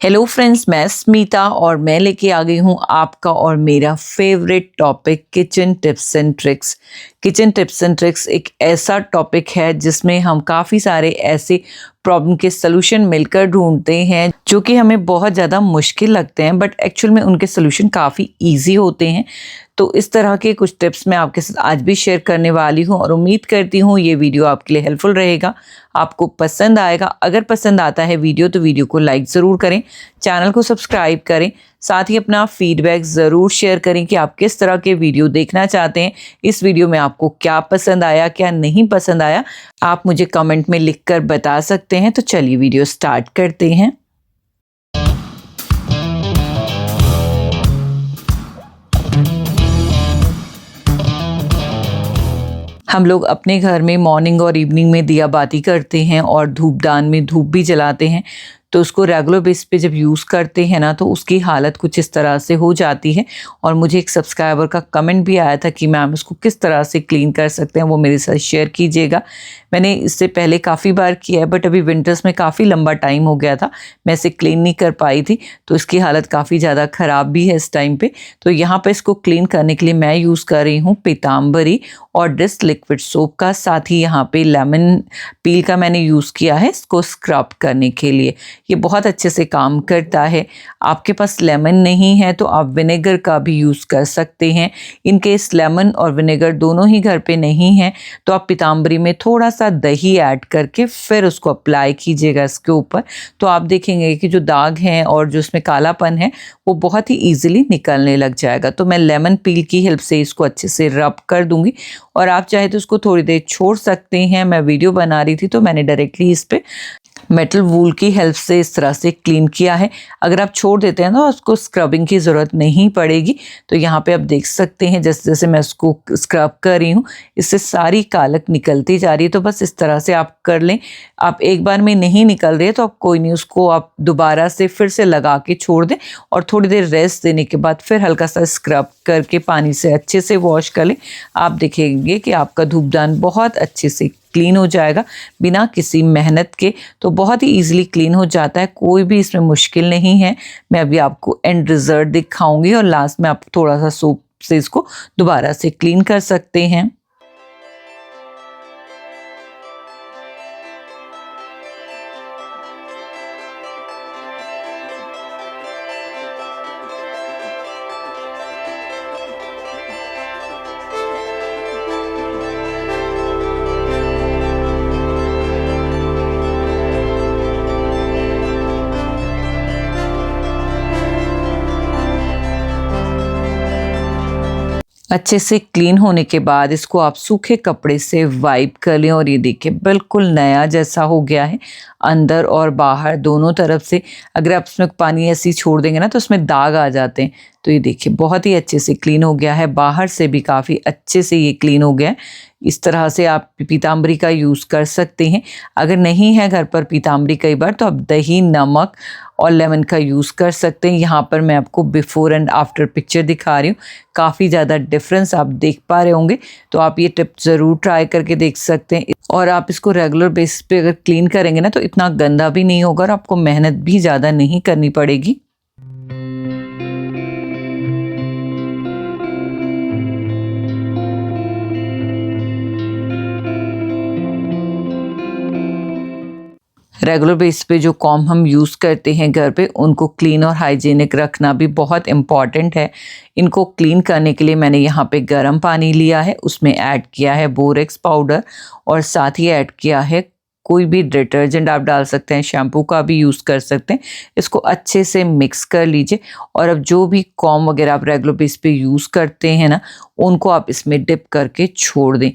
Hello friends, मैं स्मिता और मैं लेके आ गई हूँ आपका और मेरा favourite topic kitchen tips and tricks. Kitchen tips and tricks एक ऐसा टॉपिक है जिसमें हम काफ़ी सारे ऐसे प्रॉब्लम के सलूशन मिलकर ढूंढते हैं जो कि हमें बहुत ज़्यादा मुश्किल लगते हैं, बट एक्चुअल में उनके सलूशन काफ़ी इजी होते हैं। तो इस तरह के कुछ टिप्स मैं आपके साथ आज भी शेयर करने वाली हूँ और उम्मीद करती हूँ ये वीडियो आपके लिए हेल्पफुल रहेगा, आपको पसंद आएगा। अगर पसंद आता है वीडियो तो वीडियो को लाइक ज़रूर करें, चैनल को सब्सक्राइब करें, साथ ही अपना फीडबैक ज़रूर शेयर करें कि आप किस तरह के वीडियो देखना चाहते हैं। इस वीडियो में आपको क्या पसंद आया, क्या नहीं पसंद आया, आप मुझे कमेंट में लिखकर बता सकते हैं। तो चलिए वीडियो स्टार्ट करते हैं। हम लोग अपने घर में मॉर्निंग और इवनिंग में दिया बाती करते हैं और धूपदान में धूप भी जलाते हैं। तो उसको रेगुलर बेस पे जब यूज़ करते हैं ना, तो उसकी हालत कुछ इस तरह से हो जाती है। और मुझे एक सब्सक्राइबर का कमेंट भी आया था कि मैम इसको किस तरह से क्लीन कर सकते हैं, वो मेरे साथ शेयर कीजिएगा। मैंने इससे पहले काफ़ी बार किया है, बट अभी विंटर्स में काफ़ी लंबा टाइम हो गया था, मैं इसे क्लीन नहीं कर पाई थी। तो इसकी हालत काफ़ी ज़्यादा ख़राब भी है इस टाइम पे। तो यहाँ पे इसको क्लीन करने के लिए मैं यूज़ कर रही हूँ पीताम्बरी और डिस लिक्विड सोप का, साथ ही यहाँ पे लेमन पील का मैंने यूज़ किया है इसको स्क्रब करने के लिए। ये बहुत अच्छे से काम करता है। आपके पास लेमन नहीं है तो आप विनेगर का भी यूज़ कर सकते हैं। इनकेस लेमन और विनेगर दोनों ही घर पे नहीं है तो आप पीताम्बरी में थोड़ा सा दही ऐड करके फिर उसको अप्लाई कीजिएगा इसके ऊपर। तो आप देखेंगे कि जो दाग हैं और जो इसमें कालापन है वो बहुत ही ईजिली निकलने लग जाएगा। तो मैं लेमन पील की हेल्प से इसको अच्छे से रब कर दूंगी और आप चाहे तो उसको थोड़ी देर छोड़ सकते हैं। मैं वीडियो बना रही थी तो मैंने डायरेक्टली इस पे मेटल वूल की हेल्प से इस तरह से क्लीन किया है। अगर आप छोड़ देते हैं तो उसको स्क्रबिंग की ज़रूरत नहीं पड़ेगी। तो यहाँ पे आप देख सकते हैं जैसे जैसे मैं उसको स्क्रब कर रही हूँ इससे सारी कालक निकलती जा रही है। तो बस इस तरह से आप कर लें। आप एक बार में नहीं निकल रही है तो आप कोई नहीं, उसको आप दोबारा से फिर से लगा के छोड़ दें और थोड़ी देर रेस्ट देने के बाद फिर हल्का सा स्क्रब करके पानी से अच्छे से वॉश कर लें। आप देखेंगे कि आपका धूपदान बहुत अच्छे से क्लीन हो जाएगा बिना किसी मेहनत के। तो बहुत ही इजीली क्लीन हो जाता है, कोई भी इसमें मुश्किल नहीं है। मैं अभी आपको एंड रिजल्ट दिखाऊंगी और लास्ट में आप थोड़ा सा सोप से इसको दोबारा से क्लीन कर सकते हैं। अच्छे से क्लीन होने के बाद इसको आप सूखे कपड़े से वाइप कर लें और ये देखिए बिल्कुल नया जैसा हो गया है, अंदर और बाहर दोनों तरफ से। अगर आप इसमें पानी ऐसे ही छोड़ देंगे ना तो उसमें दाग आ जाते हैं। तो ये देखिए बहुत ही अच्छे से क्लीन हो गया है, बाहर से भी काफ़ी अच्छे से ये क्लीन हो गया है। इस तरह से आप पीताम्बरी का यूज़ कर सकते हैं। अगर नहीं है घर पर पीताम्बरी कई बार तो आप दही, नमक और लेमन का यूज़ कर सकते हैं। यहाँ पर मैं आपको बिफ़ोर एंड आफ्टर पिक्चर दिखा रही हूँ, काफ़ी ज़्यादा डिफरेंस आप देख पा रहे होंगे। तो आप ये टिप ज़रूर ट्राई करके देख सकते हैं और आप इसको रेगुलर बेसिस पे अगर क्लीन करेंगे ना तो इतना गंदा भी नहीं होगा और आपको मेहनत भी ज़्यादा नहीं करनी पड़ेगी। रेगुलर बेस पे जो कॉम हम यूज़ करते हैं घर पे उनको क्लीन और हाइजीनिक रखना भी बहुत इम्पॉर्टेंट है। इनको क्लीन करने के लिए मैंने यहाँ पे गर्म पानी लिया है, उसमें ऐड किया है बोरेक्स पाउडर और साथ ही ऐड किया है कोई भी डिटर्जेंट आप डाल सकते हैं, शैम्पू का भी यूज़ कर सकते हैं। इसको अच्छे से मिक्स कर लीजिए और अब जो भी कॉम वगैरह आप रेगुलर बेस पे यूज़ करते हैं ना उनको आप इसमें डिप करके छोड़ दें।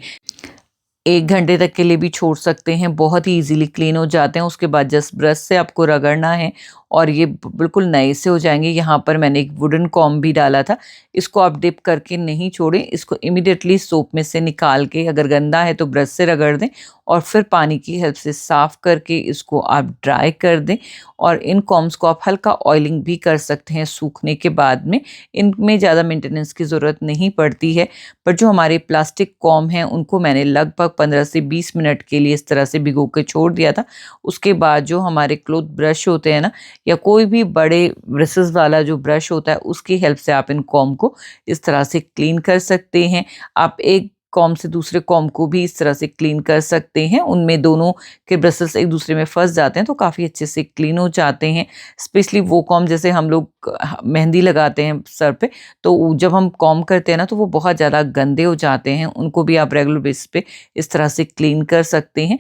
1 घंटे तक के लिए भी छोड़ सकते हैं, बहुत ही इजीली क्लीन हो जाते हैं। उसके बाद जस्ट ब्रश से आपको रगड़ना है और ये बिल्कुल नए से हो जाएंगे। यहाँ पर मैंने एक वुडन कॉम्ब भी डाला था, इसको आप डिप करके नहीं छोड़ें, इसको इमीडिएटली सोप में से निकाल के अगर गंदा है तो ब्रश से रगड़ दें और फिर पानी की हेल्प से साफ़ करके इसको आप ड्राई कर दें। और इन कॉम्ब्स को आप हल्का ऑयलिंग भी कर सकते हैं सूखने के बाद में, इनमें ज़्यादा मेंटेनेंस की ज़रूरत नहीं पड़ती है। पर जो हमारे प्लास्टिक कॉम्ब हैं उनको मैंने लगभग 15 से 20 मिनट के लिए इस तरह से भिगो के छोड़ दिया था। उसके बाद जो हमारे क्लॉथ ब्रश होते हैं ना, या कोई भी बड़े ब्रशेस वाला जो ब्रश होता है उसकी हेल्प से आप इन कॉम्ब को इस तरह से क्लीन कर सकते हैं। आप एक कॉम्ब से दूसरे कॉम्ब को भी इस तरह से क्लीन कर सकते हैं। उनमें दोनों के ब्रशेस एक दूसरे में फंस जाते हैं तो काफ़ी अच्छे से क्लीन हो जाते हैं। स्पेशली वो कॉम्ब जैसे हम लोग मेहंदी लगाते हैं सर पे, तो जब हम कॉम्ब करते हैं ना तो वो बहुत ज़्यादा गंदे हो जाते हैं, उनको भी आप रेगुलर बेसिस पे इस तरह से क्लीन कर सकते हैं।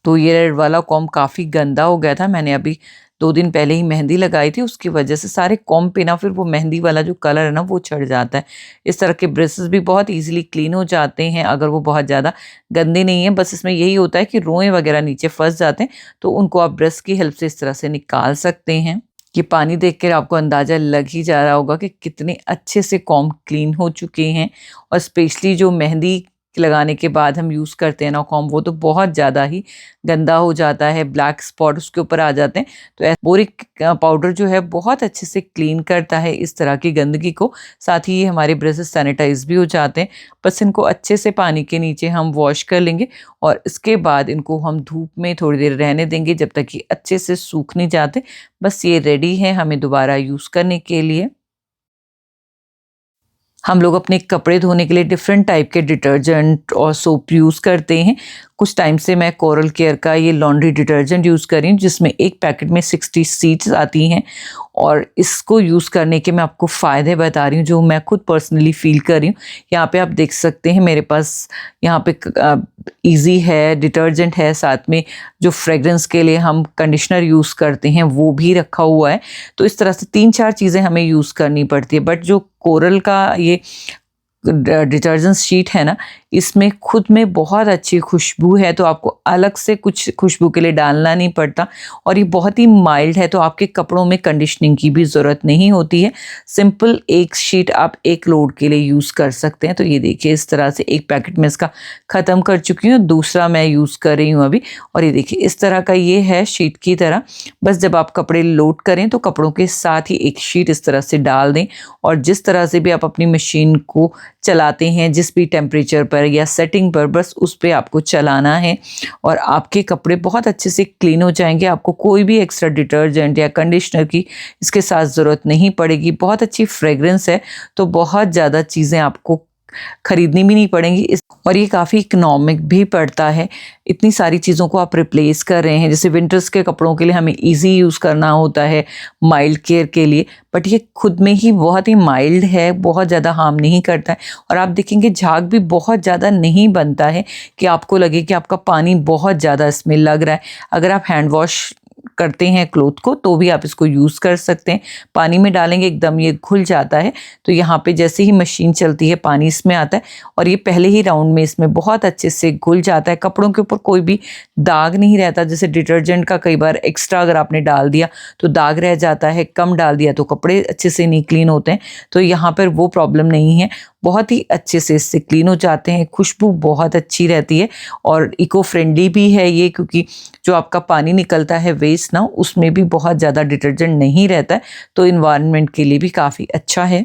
तो ये रेड वाला कॉम्ब काफ़ी गंदा हो गया था, मैंने अभी 2 दिन पहले ही मेहंदी लगाई थी, उसकी वजह से सारे कॉम्ब पे ना फिर वो मेहंदी वाला जो कलर है ना वो चढ़ जाता है। इस तरह के ब्रशेस भी बहुत ईज़िली क्लीन हो जाते हैं अगर वो बहुत ज़्यादा गंदे नहीं हैं। बस इसमें यही होता है कि रोएँ वगैरह नीचे फँस जाते हैं, तो उनको आप ब्रश की हेल्प से इस तरह से निकाल सकते हैं। ये पानी देख कर आपको अंदाज़ा लग ही जा रहा होगा कि कितने अच्छे से कॉम्ब क्लीन हो चुके हैं। और स्पेशली जो मेहंदी लगाने के बाद हम यूज़ करते हैं ना कॉम्ब, वो तो बहुत ज़्यादा ही गंदा हो जाता है, ब्लैक स्पॉट उसके ऊपर आ जाते हैं। तो बोरिक पाउडर जो है बहुत अच्छे से क्लीन करता है इस तरह की गंदगी को। साथ ही ये हमारे ब्रशेस सैनिटाइज भी हो जाते हैं। बस इनको अच्छे से पानी के नीचे हम वॉश कर लेंगे और इसके बाद इनको हम धूप में थोड़ी देर रहने देंगे जब तक कि अच्छे से सूख नहीं जाते। बस ये रेडी है हमें दोबारा यूज़ करने के लिए। हम लोग अपने कपड़े धोने के लिए डिफरेंट टाइप के डिटर्जेंट और सोप यूज़ करते हैं। कुछ टाइम से मैं कोरल केयर का ये लॉन्ड्री डिटर्जेंट यूज़ कर रही हूँ जिसमें एक पैकेट में 60 शीट्स आती हैं और इसको यूज़ करने के मैं आपको फ़ायदे बता रही हूँ जो मैं खुद पर्सनली फ़ील कर रही हूँ। यहाँ पे आप देख सकते हैं मेरे पास यहाँ पे इजी है डिटर्जेंट है, साथ में जो फ्रेगरेंस के लिए हम कंडीशनर यूज़ करते हैं वो भी रखा हुआ है। तो इस तरह से 3-4 चीज़ें हमें यूज़ करनी पड़ती है। बट जो कोरल का ये डिटर्जेंट शीट है ना, इसमें खुद में बहुत अच्छी खुशबू है, तो आपको अलग से कुछ खुशबू के लिए डालना नहीं पड़ता और ये बहुत ही माइल्ड है, तो आपके कपड़ों में कंडीशनिंग की भी ज़रूरत नहीं होती है। सिंपल एक शीट आप एक लोड के लिए यूज़ कर सकते हैं। तो ये देखिए इस तरह से एक पैकेट में इसका ख़त्म कर चुकी हूँ, दूसरा मैं यूज़ कर रही हूँ अभी। और ये देखिए इस तरह का ये है शीट की तरह। बस जब आप कपड़े लोड करें तो कपड़ों के साथ ही एक शीट इस तरह से डाल दें और जिस तरह से भी आप अपनी मशीन को चलाते हैं, जिस भी टेम्परेचर पर या सेटिंग पर, बस उस पे आपको चलाना है और आपके कपड़े बहुत अच्छे से क्लीन हो जाएंगे। आपको कोई भी एक्स्ट्रा डिटर्जेंट या कंडीशनर की इसके साथ ज़रूरत नहीं पड़ेगी। बहुत अच्छी फ्रेगरेंस है, तो बहुत ज़्यादा चीज़ें आपको खरीदनी भी नहीं पड़ेंगी और ये काफ़ी इकोनॉमिक भी पड़ता है। इतनी सारी चीज़ों को आप रिप्लेस कर रहे हैं, जैसे विंटर्स के कपड़ों के लिए हमें इजी यूज़ करना होता है माइल्ड केयर के लिए, बट ये खुद में ही बहुत ही माइल्ड है, बहुत ज़्यादा हार्म नहीं करता है। और आप देखेंगे झाग भी बहुत ज़्यादा नहीं बनता है कि आपको लगे कि आपका पानी बहुत ज़्यादा स्मेल लग रहा है। अगर आप हैंड वॉश करते हैं क्लोथ को तो भी आप इसको यूज़ कर सकते हैं। पानी में डालेंगे एकदम ये घुल जाता है, तो यहाँ पे जैसे ही मशीन चलती है पानी इसमें आता है और ये पहले ही राउंड में इसमें बहुत अच्छे से घुल जाता है। कपड़ों के ऊपर कोई भी दाग नहीं रहता। जैसे डिटर्जेंट का कई बार एक्स्ट्रा अगर आपने डाल दिया तो दाग रह जाता है, कम डाल दिया तो कपड़े अच्छे से नहीं क्लीन होते हैं। तो यहाँ पर वो प्रॉब्लम नहीं है, बहुत ही अच्छे से इससे क्लीन हो जाते हैं। खुशबू बहुत अच्छी रहती है और इको फ्रेंडली भी है ये, क्योंकि जो आपका पानी निकलता है वेस्ट ना, उसमें भी बहुत ज़्यादा डिटर्जेंट नहीं रहता है, तो इन्वायरमेंट के लिए भी काफ़ी अच्छा है।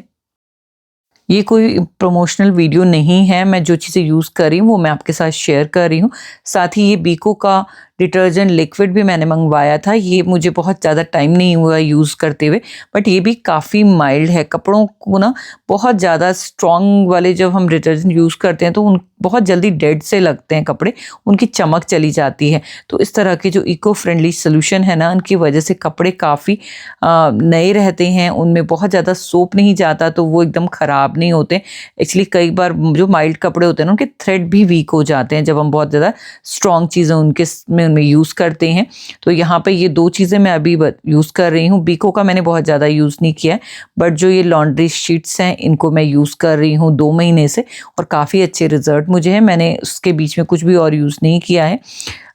ये कोई प्रमोशनल वीडियो नहीं है, मैं जो चीज़ें यूज़ कर रही हूँ वो मैं आपके साथ शेयर कर रही हूँ। साथ ही ये बीको का डिटर्जेंट लिक्विड भी मैंने मंगवाया था, ये मुझे बहुत ज़्यादा टाइम नहीं हुआ यूज़ करते हुए, बट ये भी काफ़ी माइल्ड है। कपड़ों को ना बहुत ज़्यादा स्ट्रॉन्ग वाले जब हम डिटर्जेंट यूज़ करते हैं तो उन बहुत जल्दी डेड से लगते हैं कपड़े, उनकी चमक चली जाती है। तो इस तरह के जो इको फ्रेंडली सोल्यूशन है ना, उनकी वजह से कपड़े काफ़ी नए रहते हैं, उनमें बहुत ज़्यादा सोप नहीं जाता, तो वो एकदम ख़राब नहीं होते। एक्चुअली कई बार जो माइल्ड कपड़े होते हैं ना उनके थ्रेड भी वीक हो जाते हैं जब हम बहुत ज़्यादा स्ट्रॉन्ग चीज़ें उनमें यूज़ करते हैं। तो यहाँ पे ये 2 चीज़ें मैं अभी यूज़ कर रही हूँ। बीको का मैंने बहुत ज़्यादा यूज़ नहीं किया है, बट जो ये लॉन्ड्री शीट्स हैं इनको मैं यूज़ कर रही हूँ 2 महीने से और काफ़ी अच्छे रिजल्ट मुझे है। मैंने उसके बीच में कुछ भी और यूज़ नहीं किया है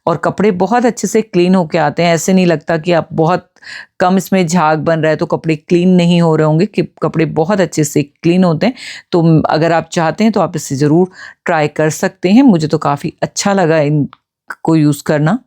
और कपड़े बहुत अच्छे से क्लीन होके आते हैं। ऐसे नहीं लगता कि आप बहुत कम इसमें झाग बन रहा है तो कपड़े क्लीन नहीं हो रहे होंगे, कि कपड़े बहुत अच्छे से क्लीन होते हैं। तो अगर आप चाहते हैं तो आप इसे ज़रूर ट्राई कर सकते हैं। मुझे तो काफ़ी अच्छा लगा इनको यूज़ करना।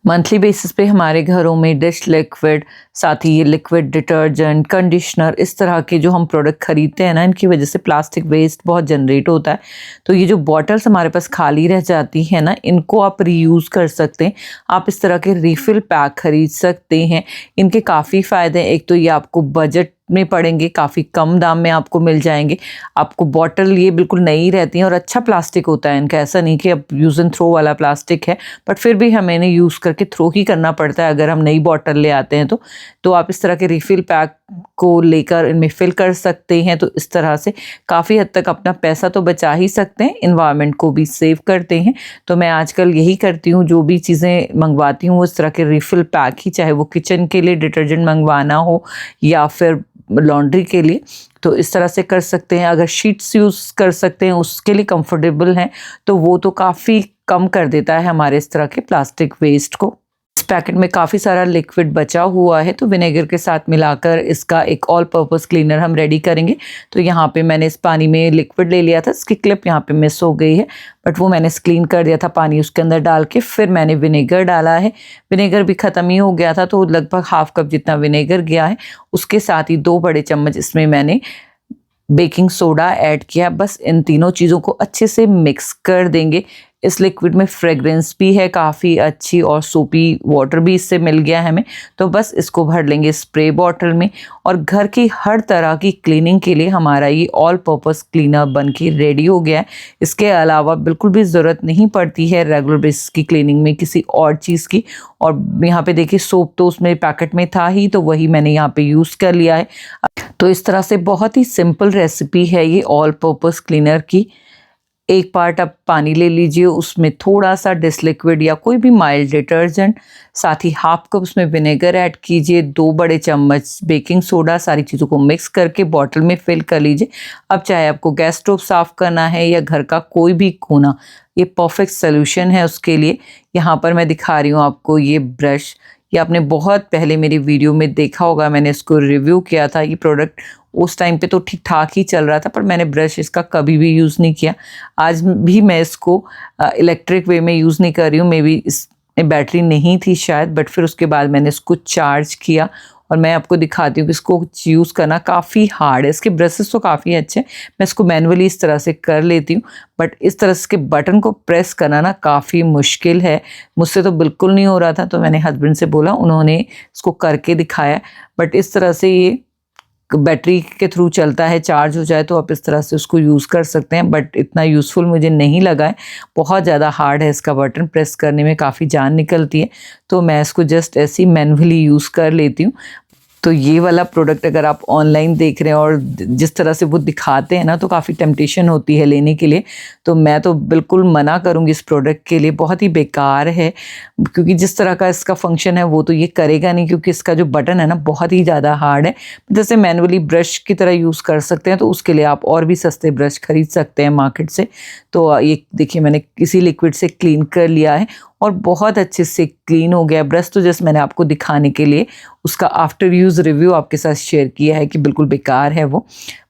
मंथली बेसिस पे हमारे घरों में डिश लिक्विड, साथ ही ये लिक्विड डिटर्जेंट, कंडीशनर, इस तरह के जो हम प्रोडक्ट खरीदते हैं ना, इनकी वजह से प्लास्टिक वेस्ट बहुत जनरेट होता है। तो ये जो बॉटल्स हमारे पास खाली रह जाती है ना, इनको आप रीयूज़ कर सकते हैं। आप इस तरह के रिफ़िल पैक खरीद सकते हैं। इनके काफ़ी फ़ायदे हैं। एक तो ये आपको बजट में पड़ेंगे, काफ़ी कम दाम में आपको मिल जाएंगे। आपको बॉटल ये बिल्कुल नई रहती हैं और अच्छा प्लास्टिक होता है इनका, ऐसा नहीं कि अब यूज़ एंड थ्रो वाला प्लास्टिक है, बट फिर भी हमें इन्हें यूज़ करके थ्रो ही करना पड़ता है अगर हम नई बॉटल ले आते हैं तो आप इस तरह के रिफ़िल पैक को लेकर इनमें फिल कर सकते हैं। तो इस तरह से काफ़ी हद तक अपना पैसा तो बचा ही सकते हैं, एनवायरनमेंट को भी सेव करते हैं। तो मैं आजकल यही करती हूँ, जो भी चीज़ें मंगवाती हूँ इस तरह के रिफ़िल पैक ही, चाहे वो किचन के लिए डिटर्जेंट मंगवाना हो या फिर लॉन्ड्री के लिए, तो इस तरह से कर सकते हैं। अगर शीट्स यूज़ कर सकते हैं, उसके लिए कंफर्टेबल हैं, तो वो तो काफ़ी कम कर देता है हमारे इस तरह के प्लास्टिक वेस्ट को। इस पैकेट में काफ़ी सारा लिक्विड बचा हुआ है, तो विनेगर के साथ मिलाकर इसका एक ऑल पर्पस क्लीनर हम रेडी करेंगे। तो यहाँ पे मैंने इस पानी में लिक्विड ले लिया था, इसकी क्लिप यहाँ पे मिस हो गई है, बट वो मैंने क्लीन कर दिया था पानी उसके अंदर डाल के। फिर मैंने विनेगर डाला है, विनेगर भी ख़त्म ही हो गया था, तो लगभग हाफ कप जितना विनेगर गया है। उसके साथ ही 2 बड़े चम्मच इसमें मैंने बेकिंग सोडा ऐड किया। बस इन तीनों चीज़ों को अच्छे से मिक्स कर देंगे। इस लिक्विड में फ्रेग्रेंस भी है काफ़ी अच्छी और सोपी वाटर भी इससे मिल गया है हमें। तो बस इसको भर लेंगे स्प्रे बॉटल में और घर की हर तरह की क्लीनिंग के लिए हमारा ये ऑल पर्पस क्लीनर बन के रेडी हो गया है। इसके अलावा बिल्कुल भी ज़रूरत नहीं पड़ती है रेगुलर बेसिस की क्लीनिंग में किसी और चीज़ की। और यहाँ पे देखिए सोप तो उसमें पैकेट में था ही, तो वही मैंने यहाँ पे यूज़ कर लिया है। तो इस तरह से बहुत ही सिंपल रेसिपी है ये ऑल पर्पस क्लीनर की। एक पार्ट आप पानी ले लीजिए, उसमें थोड़ा सा डिश लिक्विड या कोई भी माइल्ड डिटर्जेंट, साथ ही हाफ कप उसमें विनेगर ऐड कीजिए, 2 बड़े चम्मच बेकिंग सोडा, सारी चीज़ों को मिक्स करके बॉटल में फिल कर लीजिए। अब चाहे आपको गैस स्टोव साफ़ करना है या घर का कोई भी कोना, ये परफेक्ट सोल्यूशन है उसके लिए। यहाँ पर मैं दिखा रही हूँ आपको ये ब्रश, ये आपने बहुत पहले मेरी वीडियो में देखा होगा, मैंने इसको रिव्यू किया था। ये प्रोडक्ट उस टाइम पे तो ठीक ठाक ही चल रहा था, पर मैंने ब्रश इसका कभी भी यूज़ नहीं किया। आज भी मैं इसको इलेक्ट्रिक वे में यूज़ नहीं कर रही हूँ, मे बी इसमें बैटरी नहीं थी शायद, बट फिर उसके बाद मैंने इसको चार्ज किया और मैं आपको दिखाती हूँ कि इसको यूज़ करना काफ़ी हार्ड है। इसके ब्रशेस तो काफ़ी अच्छे हैं, मैं इसको मैनुअली इस तरह से कर लेती हूँ, बट इस तरह से बटन को प्रेस करना ना काफ़ी मुश्किल है। मुझसे तो बिल्कुल नहीं हो रहा था, तो मैंने हस्बैंड से बोला, उन्होंने इसको करके दिखाया। बट इस तरह से ये बैटरी के थ्रू चलता है, चार्ज हो जाए तो आप इस तरह से उसको यूज़ कर सकते हैं, बट इतना यूज़फुल मुझे नहीं लगा है। बहुत ज़्यादा हार्ड है, इसका बटन प्रेस करने में काफ़ी जान निकलती है, तो मैं इसको जस्ट ऐसे ही मैनुअली यूज़ कर लेती हूँ। तो ये वाला प्रोडक्ट अगर आप ऑनलाइन देख रहे हैं और जिस तरह से वो दिखाते हैं ना, तो काफ़ी टेम्पटेशन होती है लेने के लिए। तो मैं तो बिल्कुल मना करूँगी इस प्रोडक्ट के लिए, बहुत ही बेकार है, क्योंकि जिस तरह का इसका फंक्शन है वो तो ये करेगा नहीं, क्योंकि इसका जो बटन है ना बहुत ही ज़्यादा हार्ड है। जैसे मैनुअली ब्रश की तरह यूज़ कर सकते हैं, तो उसके लिए आप और भी सस्ते ब्रश खरीद सकते हैं मार्केट से। तो ये देखिए मैंने किसी लिक्विड से क्लीन कर लिया है और बहुत अच्छे से क्लीन हो गया। ब्रश तो जस्ट मैंने आपको दिखाने के लिए उसका आफ्टर यूज़ रिव्यू आपके साथ शेयर किया है कि बिल्कुल बेकार है वो,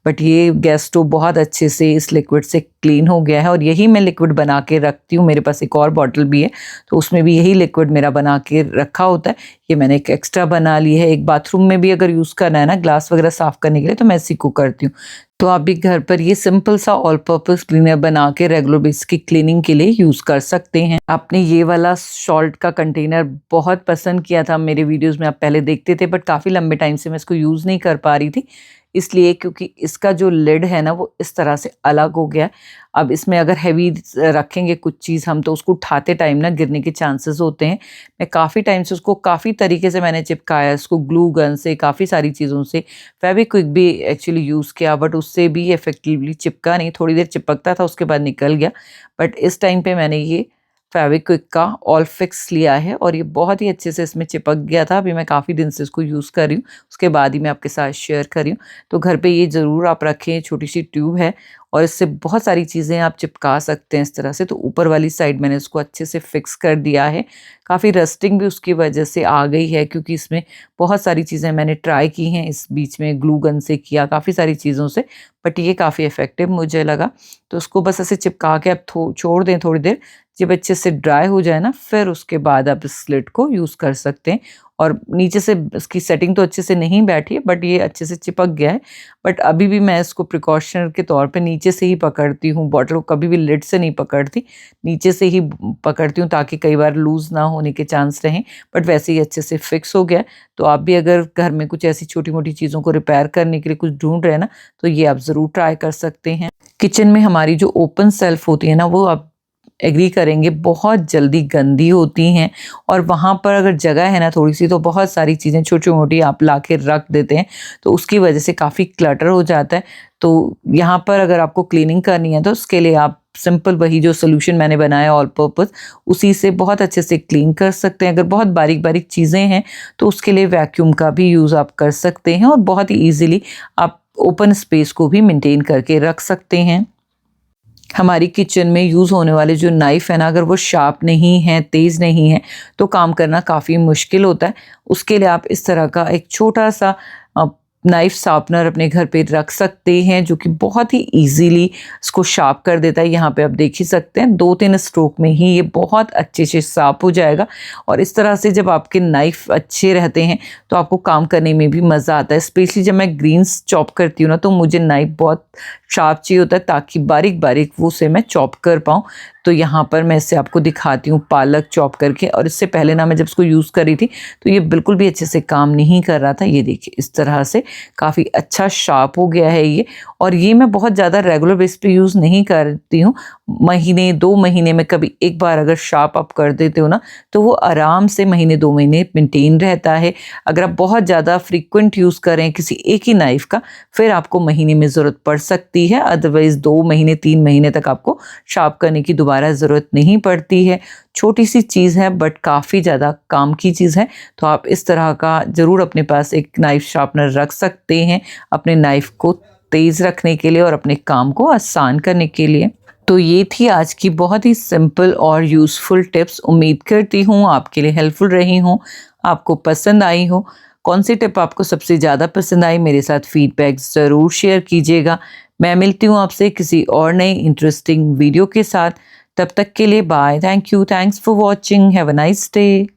बट ये गैस स्टोव बहुत अच्छे से इस लिक्विड से क्लीन हो गया है। और यही मैं लिक्विड बना के रखती हूँ, मेरे पास एक और बॉटल भी है, तो उसमें भी यही लिक्विड मेरा बना के रखा होता है। ये मैंने एक एक्स्ट्रा बना ली है। एक बाथरूम में भी अगर यूज़ करना है ना ग्लास वगैरह साफ़ करने के लिए, तो मैं इसी को करती हूँ। तो आप भी घर पर ये सिंपल सा ऑल पर्पस क्लीनर बना के रेगुलर बेसिस की क्लीनिंग के लिए यूज़ कर सकते हैं। आपने ये वाला सॉल्ट का कंटेनर बहुत पसंद किया था मेरे वीडियोज़ में, आप पहले देखते थे, बट काफ़ी लंबे टाइम से मैं इसको यूज़ नहीं कर पा रही थी, इसलिए क्योंकि इसका जो लिड है ना वो इस तरह से अलग हो गया है। अब इसमें अगर हैवी रखेंगे कुछ चीज़ हम, तो उसको उठाते टाइम ना गिरने के चांसेस होते हैं। मैं काफ़ी टाइम से उसको काफ़ी तरीके से मैंने चिपकाया, इसको ग्लू गन से, काफ़ी सारी चीज़ों से, फेविक्विक भी एक्चुअली यूज़ किया, बट उससे भी इफेक्टिवली चिपका नहीं। थोड़ी देर चिपकता था, उसके बाद निकल गया। बट इस टाइम पे मैंने ये फेविक्विक का ऑल फिक्स लिया है और ये बहुत ही अच्छे से इसमें चिपक गया था। अभी मैं काफ़ी दिन से इसको यूज़ कर रही हूँ, उसके बाद ही मैं आपके साथ शेयर कर रही हूँ। तो घर पे ये ज़रूर आप रखें, छोटी सी ट्यूब है और इससे बहुत सारी चीज़ें आप चिपका सकते हैं इस तरह से। तो ऊपर वाली साइड मैंने इसको अच्छे से फिक्स कर दिया है। काफ़ी रस्टिंग भी उसकी वजह से आ गई है, क्योंकि इसमें बहुत सारी चीज़ें मैंने ट्राई की हैं, इस बीच में ग्लू गन से किया, काफ़ी सारी चीज़ों से, बट ये काफ़ी इफ़ेक्टिव मुझे लगा। तो उसको बस ऐसे चिपका के आप छोड़ दें थोड़ी देर, जब अच्छे से ड्राई हो जाए ना, फिर उसके बाद आप इस स्लिट को यूज़ कर सकते हैं। और नीचे से इसकी सेटिंग तो अच्छे से नहीं बैठी है, बट ये अच्छे से चिपक गया है। बट अभी भी मैं इसको प्रिकॉशन के तौर पे नीचे से ही पकड़ती हूँ, बॉटल को कभी भी लिड से नहीं पकड़ती, नीचे से ही पकड़ती हूँ ताकि कई बार लूज़ ना होने के चांस रहें। बट वैसे ही अच्छे से फिक्स हो गया है। तो आप भी अगर घर में कुछ ऐसी छोटी-मोटी चीज़ों को रिपेयर करने के लिए कुछ ढूँढ रहे हैं ना, तो ये आप ज़रूर ट्राई कर सकते हैं। किचन में हमारी जो ओपन शेल्फ होती है ना, वो आप एग्री करेंगे बहुत जल्दी गंदी होती हैं, और वहाँ पर अगर जगह है ना थोड़ी सी, तो बहुत सारी चीज़ें छोटी-मोटी आप ला के रख देते हैं, तो उसकी वजह से काफ़ी क्लटर हो जाता है। तो यहाँ पर अगर आपको क्लीनिंग करनी है तो उसके लिए आप सिंपल वही जो सॉल्यूशन मैंने बनाया ऑल पर्पस, उसी से बहुत अच्छे से क्लीन कर सकते हैं। अगर बहुत बारीक-बारीक चीज़ें हैं तो उसके लिए वैक्यूम का भी यूज़ आप कर सकते हैं, और बहुत ही ईज़िली आप ओपन स्पेस को भी मेंटेन करके रख सकते हैं। हमारी किचन में यूज़ होने वाले जो नाइफ़ है ना, अगर वो शार्प नहीं है, तेज़ नहीं है, तो काम करना काफ़ी मुश्किल होता है। उसके लिए आप इस तरह का एक छोटा-सा नाइफ़ शार्पनर अपने घर पे रख सकते हैं, जो कि बहुत ही ईज़िली इसको शार्प कर देता है। यहाँ पे आप देख ही सकते हैं 2-3 स्ट्रोक में ही ये बहुत अच्छे से शार्प हो जाएगा। और इस तरह से जब आपके नाइफ़ अच्छे रहते हैं, तो आपको काम करने में भी मज़ा आता है। स्पेशली जब मैं ग्रीन्स चॉप करती हूँ ना, तो मुझे नाइफ़ बहुत शार्प चाहिए होता है, ताकि बारीक-बारीक वो उसे मैं चॉप कर पाऊँ। तो यहाँ पर मैं इसे आपको दिखाती हूँ पालक चॉप करके, और इससे पहले ना मैं जब इसको यूज़ कर रही थी, तो ये बिल्कुल भी अच्छे से काम नहीं कर रहा था। ये देखिए इस तरह से काफ़ी अच्छा शार्प हो गया है ये। और ये मैं बहुत ज़्यादा रेगुलर बेस पे यूज़ नहीं करती हूँ। महीने 2 महीने में कभी एक बार अगर शार्प आप कर देते हो ना, तो वो आराम से महीने 2 महीने मेंटेन रहता है। अगर आप बहुत ज़्यादा फ्रीक्वेंट यूज़ करें किसी एक ही नाइफ़ का, फिर आपको महीने में ज़रूरत पड़ सकती है। अदरवाइज़ 2 महीने 3 महीने तक आपको शार्प करने की दोबारा ज़रूरत नहीं पड़ती है। छोटी सी चीज़ है, बट काफ़ी ज़्यादा काम की चीज़ है। तो आप इस तरह का ज़रूर अपने पास एक नाइफ़ शार्पनर रख सकते हैं, अपने नाइफ़ को तेज़ रखने के लिए और अपने काम को आसान करने के लिए। तो ये थी आज की बहुत ही सिंपल और यूज़फुल टिप्स। उम्मीद करती हूँ आपके लिए हेल्पफुल रही हों, आपको पसंद आई हो। कौन सी टिप आपको सबसे ज़्यादा पसंद आई, मेरे साथ फीडबैक ज़रूर शेयर कीजिएगा। मैं मिलती हूँ आपसे किसी और नई इंटरेस्टिंग वीडियो के साथ। तब तक के लिए bye. Thank you. Thanks for watching. Have a nice day.